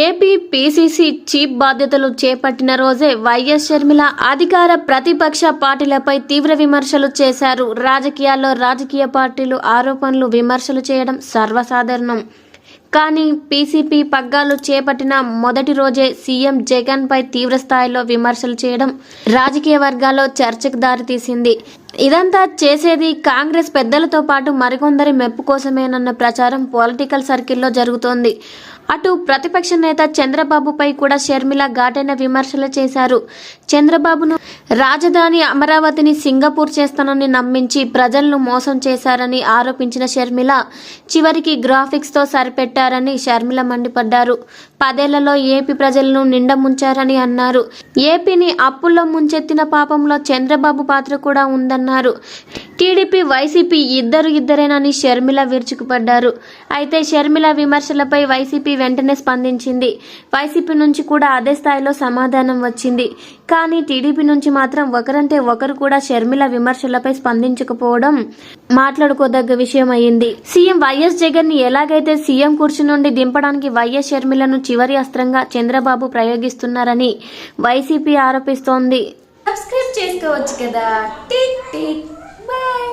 AP PCC chief బాధ్యతలు చేపట్టిన రోజే వైఎస్ షర్మిల అధికార ప్రతిపక్ష పార్టీలపై తీవ్ర విమర్శలు చేశారు. రాజకీయాల్లో రాజకీయ పార్టీలు ఆరోపణలు విమర్శలు చేయడం సర్వసాధారణం. కానీ పీసీపీ పగ్గాలు చేపట్టిన మొదటి రోజే సీఎం జగన్ పై తీవ్ర స్థాయిలో విమర్శలు చేయడం రాజకీయ వర్గాల్లో చర్చకు దారితీసింది. ఇదంతా చేసేది కాంగ్రెస్ పెద్దలతో పాటు మరికొందరి మెప్పు కోసమేనన్న ప్రచారం పొలిటికల్ సర్కిల్లో జరుగుతోంది. అటు ప్రతిపక్ష నేత చంద్రబాబుపై కూడా షర్మిల ఘాటైన విమర్శలు చేశారు. చంద్రబాబును రాజధాని అమరావతిని సింగపూర్ చేస్తానని నమ్మించి ప్రజలను మోసం చేశారని ఆరోపించిన షర్మిల చివరికి గ్రాఫిక్స్ తో సరిపెట్టారని షర్మిల మండిపడ్డారు. 10 ఏళ్లలో ఏపీ ప్రజలను నిండ ముంచారని అన్నారు. ఏపీని అప్పుల్లో ముంచెత్తిన పాపంలో చంద్రబాబు పాత్ర కూడా ఉందన్నారు. టీడీపీ వైసీపీ ఇద్దరేనని షర్మిల విరుచుకుపడ్డారు. అయితే షర్మిల విమర్శలపై వైసీపీ వెంటనే స్పందించింది. వైసీపీ నుంచి కూడా అదే స్థాయిలో సమాధానం వచ్చింది. కానీ టీడీపీ నుంచి మాత్రం ఒకరంటే ఒకరు కూడా షర్మిల విమర్శలపై స్పందించకపోవడం మాట్లాడుకోదగ్గ విషయం అయింది. సీఎం వైఎస్ జగన్ ని ఎలాగైతే సీఎం కుర్చీ నుండి దింపడానికి వైఎస్ షర్మిలను చివరి అస్త్రంగా చంద్రబాబు ప్రయోగిస్తున్నారని వైసీపీ ఆరోపిస్తోంది. సబ్స్క్రైబ్ చేసుకోవచ్చు కదా. Tick tick. బాయ్.